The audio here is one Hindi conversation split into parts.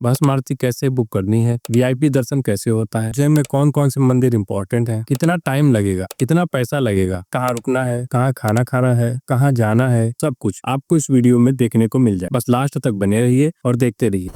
भस्म आरती कैसे बुक करनी है, वीआईपी दर्शन कैसे होता है, उज्जैन में कौन कौन से मंदिर इंपॉर्टेंट है, कितना टाइम लगेगा, कितना पैसा लगेगा, कहाँ रुकना है, कहाँ खाना खाना है, कहाँ जाना है, सब कुछ आपको इस वीडियो में देखने को मिल जाए। बस लास्ट तक बने रहिए और देखते रहिए।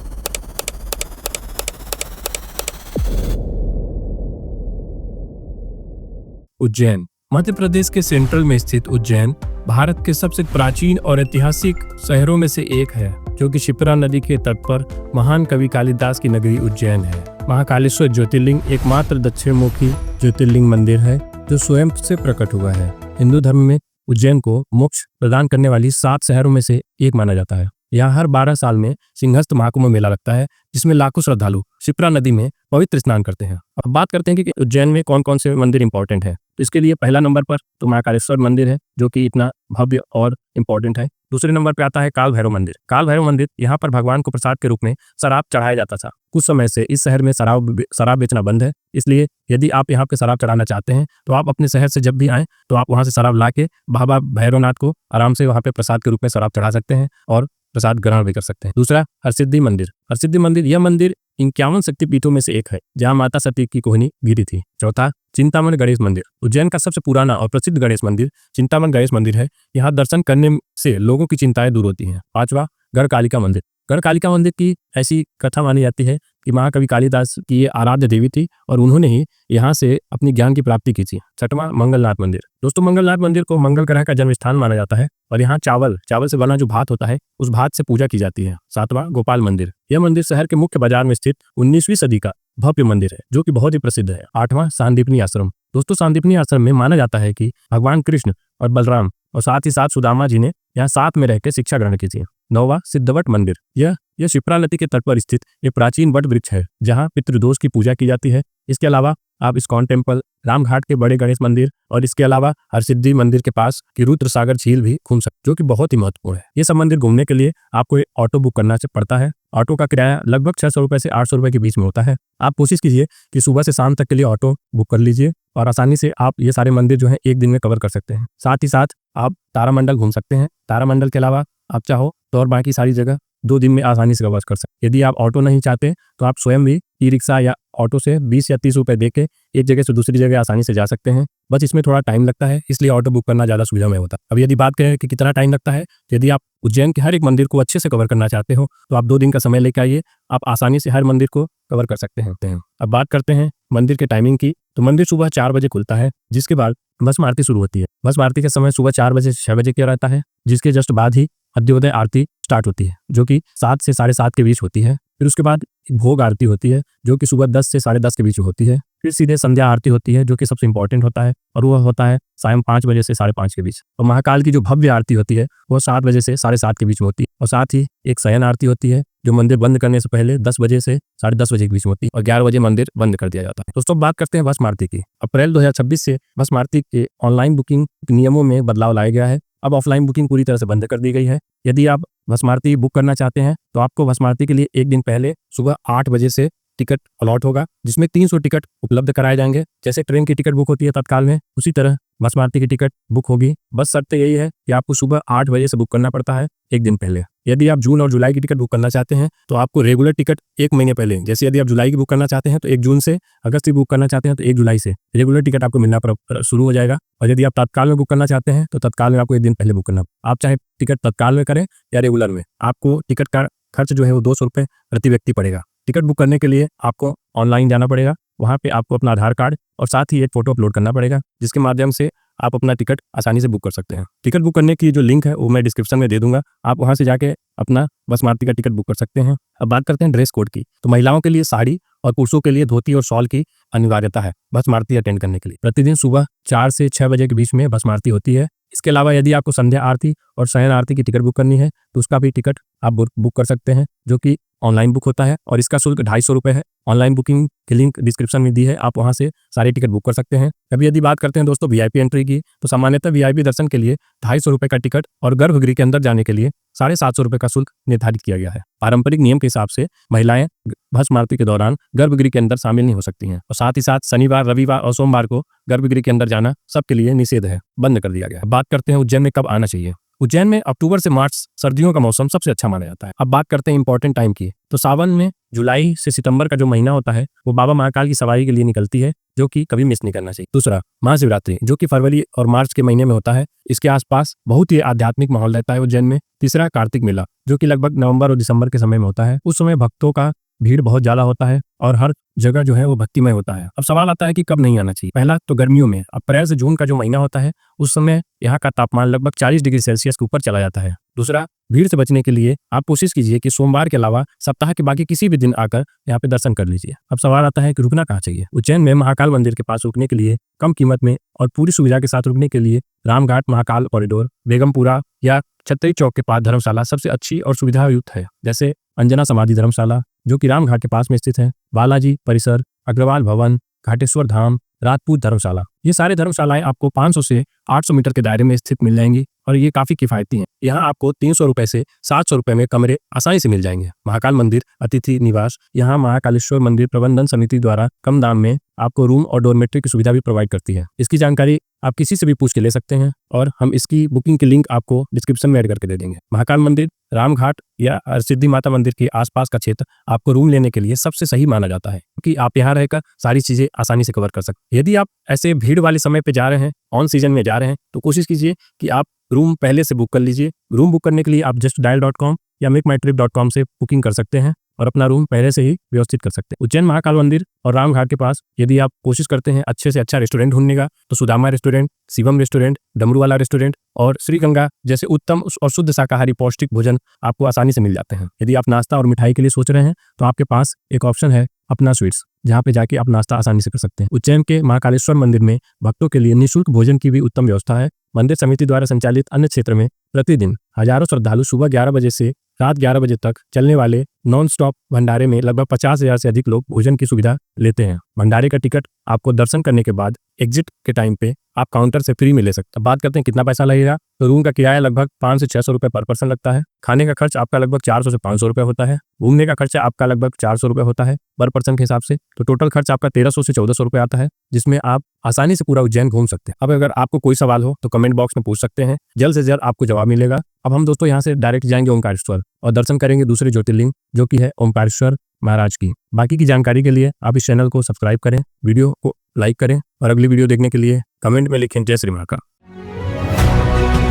उज्जैन मध्य प्रदेश के सेंट्रल में स्थित उज्जैन भारत के सबसे प्राचीन और ऐतिहासिक शहरों में से एक है, जो कि शिप्रा नदी के तट पर महान कवि कालिदास की नगरी उज्जैन है। महाकालेश्वर ज्योतिर्लिंग एकमात्र दक्षिणमुखी ज्योतिर्लिंग मंदिर है जो स्वयं से प्रकट हुआ है। हिंदू धर्म में उज्जैन को मोक्ष प्रदान करने वाली 7 शहरों में से एक माना जाता है। यहाँ हर 12 साल में सिंहस्थ महाकुंभ मेला लगता है, जिसमें लाखों श्रद्धालु शिप्रा नदी में पवित्र स्नान करते हैं। अब बात करते हैं कि उज्जैन में कौन कौन से मंदिर इंपॉर्टेंट है। तो इसके लिए पहला नंबर पर तो महाकालेश्वर मंदिर है, जो कि इतना भव्य और इम्पोर्टेंट है। दूसरे नंबर पर आता है काल भैरव मंदिर। काल भैरव मंदिर यहाँ पर भगवान को प्रसाद के रूप में शराब चढ़ाया जाता था। कुछ समय से इस शहर में शराब बेचना बंद है, इसलिए यदि आप यहाँ पे शराब चढ़ाना चाहते हैं तो आप अपने शहर से जब भी आएँ तो आप वहाँ से शराब ला के बाबा भैरवनाथ को आराम से वहाँ पे प्रसाद के रूप में शराब चढ़ा सकते हैं और प्रसाद ग्रहण भी कर सकते हैं। दूसरा हरसिद्धि मंदिर। हरसिद्धि मंदिर यह मंदिर 51 शक्तिपीठों में से एक है, जहाँ माता सती की कोहनी गिरी थी। चौथा चिंतामण गणेश मंदिर। उज्जैन का सबसे पुराना और प्रसिद्ध गणेश मंदिर चिंतामण गणेश मंदिर है। यहाँ दर्शन करने से लोगों की चिंताएं दूर होती हैं। पांचवा गढ़कालिका मंदिर। गढ़कालिका मंदिर की ऐसी कथा मानी जाती है कि महाकवि कालिदास की ये आराध्य देवी थी और उन्होंने ही यहाँ से अपनी ज्ञान की प्राप्ति की थी। छठवां मंगलनाथ मंदिर। दोस्तों, मंगलनाथ मंदिर को मंगल ग्रह का जन्म स्थान माना जाता है और यहाँ चावल से बना जो भात होता है उस भात से पूजा की जाती है। सातवां गोपाल मंदिर। यह मंदिर शहर के मुख्य बाजार में स्थित 19वीं सदी का भव्य मंदिर है, जो कि बहुत ही प्रसिद्ध है। आठवां सांदीपनी आश्रम। दोस्तों, सांदीपनी आश्रम में माना जाता है कि भगवान कृष्ण और बलराम और साथ ही साथ सुदामा जी ने यहाँ साथ में रहकर शिक्षा ग्रहण की थी। नौवां सिद्धवट मंदिर। यह शिप्रा नदी के तट पर स्थित एक प्राचीन वट वृक्ष है, जहाँ पितृदोष की पूजा की जाती है। इसके अलावा आप इस्कॉन टेम्पल, रामघाट के बड़े गणेश मंदिर और इसके अलावा हरसिद्धि मंदिर के पास की रुद्र सागर झील भी घूम सकते, जो कि बहुत ही महत्वपूर्ण है। ये सब मंदिर घूमने के लिए आपको एक ऑटो बुक करना पड़ता है। ऑटो का किराया लगभग 600 रुपए से 800 रुपए के बीच में होता है। आप कोशिश कीजिए कि सुबह से शाम तक के लिए ऑटो बुक कर लीजिए और आसानी से आप ये सारे मंदिर जो है एक दिन में कवर कर सकते हैं। साथ ही साथ आप तारामंडल घूम सकते हैं। तारामंडल के अलावा आप चाहो तो और बाकी सारी जगह 2 दिन में आसानी से कवर कर सकते हैं। यदि आप ऑटो नहीं चाहते तो आप स्वयं भी ई रिक्शा या ऑटो से 20 या 30 रुपए देके एक जगह से दूसरी जगह आसानी से जा सकते हैं। बस इसमें थोड़ा टाइम लगता है, इसलिए ऑटो बुक करना ज़्यादा सुविधामय होता है। अब यदि बात करें कि कितना टाइम लगता है, तो यदि आप उज्जैन के हर एक मंदिर को अच्छे से कवर करना चाहते हो तो आप 2 दिन का समय लेकर आइए, आप आसानी से हर मंदिर को कवर कर सकते हैं। अब बात करते हैं मंदिर के टाइमिंग की। तो मंदिर सुबह 4 बजे खुलता है, जिसके बाद भस्म आरती शुरू होती है। भस्म आरती का समय सुबह 4 बजे से 6 बजे का रहता है, जिसके जस्ट बाद ही अद्योदय आरती स्टार्ट होती है, जो कि 7 से 7:30 के बीच होती है। फिर उसके बाद भोग आरती होती है, जो कि सुबह 10 से 10:30 के बीच होती है। फिर सीधे संध्या आरती होती है, जो कि सबसे इंपॉर्टेंट होता है, और वह होता है सायं 5 बजे से 5:30 के बीच। और महाकाल की जो भव्य आरती होती है वह 7 बजे से 7:30 के बीच में होती है। और साथ ही एक शयन आरती होती है, जो मंदिर बंद करने से पहले 10 बजे से 10:30 बजे के बीच में होती है और 11 बजे मंदिर बंद कर दिया जाता है। दोस्तों, बात करते हैं भस्म आरती की। अप्रैल 2026 से भस्म आरती के ऑनलाइन बुकिंग नियमों में बदलाव लाया गया है। अब ऑफलाइन बुकिंग पूरी तरह से बंद कर दी गई है। यदि आप भस्म आरती बुक करना चाहते हैं तो आपको भस्म आरती के लिए एक दिन पहले सुबह 8 बजे से टिकट अलॉट होगा, जिसमें 300 टिकट उपलब्ध कराए जाएंगे। जैसे ट्रेन की टिकट बुक होती है तत्काल में, उसी तरह भस्म आरती की टिकट बुक होगी। बस शर्त यही है कि आपको सुबह 8 बजे से बुक करना पड़ता है एक दिन पहले। यदि आप जून और जुलाई की टिकट बुक करना चाहते हैं तो आपको रेगुलर टिकट 1 महीने पहले, जैसे यदि आप जुलाई की बुक करना चाहते हैं तो 1 जून से, अगस्त की बुक करना चाहते हैं तो 1 जुलाई से रेगुलर टिकट आपको मिलना शुरू हो जाएगा। और यदि आप तत्काल में बुक करना चाहते हैं तो तत्काल में आपको 1 दिन पहले बुक करना। आप चाहे टिकट तत्काल में करें या रेगुलर में, आपको टिकट का खर्च जो है वो 200 रुपये प्रति व्यक्ति पड़ेगा। टिकट बुक करने के लिए आपको ऑनलाइन जाना पड़ेगा। वहाँ पे आपको अपना आधार कार्ड और साथ ही एक फोटो अपलोड करना पड़ेगा, जिसके माध्यम से आप अपना टिकट आसानी से बुक कर सकते हैं। टिकट बुक करने की जो लिंक है वो मैं डिस्क्रिप्शन में दे दूंगा, आप वहाँ से जाके अपना भस्म आरती का टिकट बुक कर सकते हैं। अब बात करते हैं ड्रेस कोड की। तो महिलाओं के लिए साड़ी और पुरुषों के लिए धोती और शॉल की अनिवार्यता है भस्म आरती अटेंड करने के लिए। प्रतिदिन सुबह 4 से 6 बजे के बीच में भस्म आरती होती है। इसके अलावा यदि आपको संध्या आरती और शयन आरती की टिकट बुक करनी है तो उसका भी टिकट आप बुक कर सकते हैं, जो कि ऑनलाइन बुक होता है और इसका शुल्क 250 रुपये है। ऑनलाइन बुकिंग की लिंक डिस्क्रिप्शन में दी है, आप वहां से सारे टिकट बुक कर सकते हैं। अभी यदि बात करते हैं दोस्तों वीआईपी एंट्री की, तो सामान्यतः वीआईपी दर्शन के लिए 250 रुपये का टिकट और गर्भगृह के अंदर जाने के लिए 750 रुपये का शुल्क निर्धारित किया गया है। पारंपरिक नियम के हिसाब से महिलाएं भस्म आरती के दौरान गर्भगृह के अंदर शामिल नहीं हो सकती हैं और साथ ही साथ शनिवार, रविवार और सोमवार को गर्भगृह के अंदर जाना सबके लिए निषेध है, बंद कर दिया गया है। बात करते हैं उज्जैन में कब आना चाहिए। उज्जैन में अक्टूबर से मार्च सर्दियों का मौसम सबसे अच्छा माना जाता है। अब बात करते हैं इंपॉर्टेंट टाइम की। तो सावन में जुलाई से सितंबर का जो महीना होता है वो बाबा महाकाल की सवारी के लिए निकलती है, जो कि कभी मिस नहीं करना चाहिए। दूसरा, महाशिवरात्रि, जो कि फरवरी और मार्च के महीने में होता है। इसके आसपास बहुत ही आध्यात्मिक माहौल रहता है उज्जैन में। तीसरा, कार्तिक मेला, जो कि लगभग नवंबर और दिसंबर के समय में होता है। उस समय भक्तों का भीड़ बहुत ज्यादा होता है और हर जगह जो है वो भक्तिमय होता है। अब सवाल आता है कि कब नहीं आना चाहिए। पहला तो गर्मियों में, अप्रैल से जून का जो महीना होता है उस समय यहाँ का तापमान लगभग 40 डिग्री सेल्सियस के ऊपर चला जाता है। दूसरा, भीड़ से बचने के लिए आप कोशिश कीजिए कि सोमवार के अलावा सप्ताह के बाकी किसी भी दिन आकर यहाँ पे दर्शन कर लीजिए। अब सवाल आता है कि रुकना कहाँ चाहिए। उज्जैन में महाकाल मंदिर के पास रुकने के लिए कम कीमत में और पूरी सुविधा के साथ रुकने के लिए रामघाट महाकाल कॉरिडोर, बेगमपुरा या छतरी चौक के पास धर्मशाला सबसे अच्छी और सुविधायुक्त है। जैसे अंजना समाधि धर्मशाला, जो कि रामघाट के पास में स्थित है, बालाजी परिसर, अग्रवाल भवन, घाटेश्वर धाम, राजपूत धर्मशाला। ये सारे धर्मशालाएं आपको 500 से 800 मीटर के दायरे में स्थित मिल जाएंगी और ये काफी किफायती हैं। यहाँ आपको 300 रुपए से 700 रुपए में कमरे आसानी से मिल जाएंगे। महाकाल मंदिर अतिथि निवास, यहाँ महाकालेश्वर मंदिर प्रबंधन समिति द्वारा कम दाम में आपको रूम और डोरमेट्री की सुविधा भी प्रोवाइड करती है। इसकी जानकारी आप किसी से भी पूछ के ले सकते हैं और हम इसकी बुकिंग की लिंक आपको डिस्क्रिप्शन में ऐड करके दे देंगे। महाकाल मंदिर, रामघाट या सिद्धि माता मंदिर के आसपास का क्षेत्र आपको रूम लेने के लिए सबसे सही माना जाता है, क्योंकि आप यहाँ रहकर सारी चीजें आसानी से कवर कर सकते हैं। यदि आप ऐसे भीड़ वाले समय पे जा रहे हैं, ऑन सीजन में जा रहे हैं, तो कोशिश कीजिए कि आप रूम पहले से बुक कर लीजिए। रूम बुक करने के लिए आप justdial.com या makeMyTrip.com से बुकिंग कर सकते हैं और अपना रूम पहले से ही व्यवस्थित कर सकते हैं। उज्जैन महाकाल मंदिर और रामघाट के पास यदि आप कोशिश करते हैं अच्छे से अच्छा रेस्टोरेंट ढूंढने का, तो Sudama restaurant, Shivam restaurant, Damruwala restaurant और श्री गंगा जैसे उत्तम और शुद्ध शाकाहारी पौष्टिक भोजन आपको आसानी से मिल जाते हैं। यदि आप नाश्ता और मिठाई के लिए सोच रहे हैं तो आपके पास एक ऑप्शन है अपना स्वीट्स, जहाँ पे जाके आप नाश्ता आसानी से कर सकते हैं। उज्जैन के महाकालेश्वर मंदिर में भक्तों के लिए निःशुल्क भोजन की भी उत्तम व्यवस्था है। मंदिर समिति द्वारा संचालित अन्य क्षेत्र में प्रतिदिन हजारों श्रद्धालु सुबह 11 बजे से रात 11 बजे तक चलने वाले नॉन स्टॉप भंडारे में लगभग 50,000 से अधिक लोग भोजन की सुविधा लेते हैं। भंडारे का टिकट आपको दर्शन करने के बाद एग्जिट के टाइम पे आप काउंटर से फ्री में ले सकते हैं। बात करते हैं कितना पैसा लगेगा, तो रूम का किराया लगभग 500 से 600 रुपए पर पर्सन लगता है। खाने का खर्च आपका लगभग 400 से 500 रुपए होता है। घूमने का खर्चा आपका लगभग 400 रुपए होता है पर पर्सन के हिसाब से। तो टोटल खर्च आपका 1300 से 1400 रुपए आता है, जिसमें आप आसानी से पूरा उज्जैन घूम सकते हैं। अब अगर आपको कोई सवाल हो तो कमेंट बॉक्स में पूछ सकते हैं, जल्द से जल्द आपको जवाब मिलेगा। अब हम दोस्तों यहाँ से डायरेक्ट जाएंगे ओमकारेश्वर और दर्शन करेंगे दूसरे ज्योतिर्लिंग, जो कि है ओमकारेश्वर महाराज की। बाकी की जानकारी के लिए आप इस चैनल को सब्सक्राइब करें, वीडियो को लाइक करें और अगली वीडियो देखने के लिए कमेंट में लिखें जय Shri Mahakal.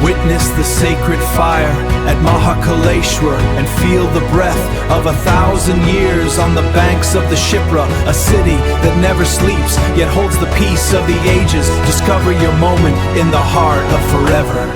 Witness the sacred fire at Mahakaleshwar and feel the breath of 1,000 years on the banks of the Shipra, a city that never sleeps yet holds the peace of the ages. Discover your moment in the heart of forever.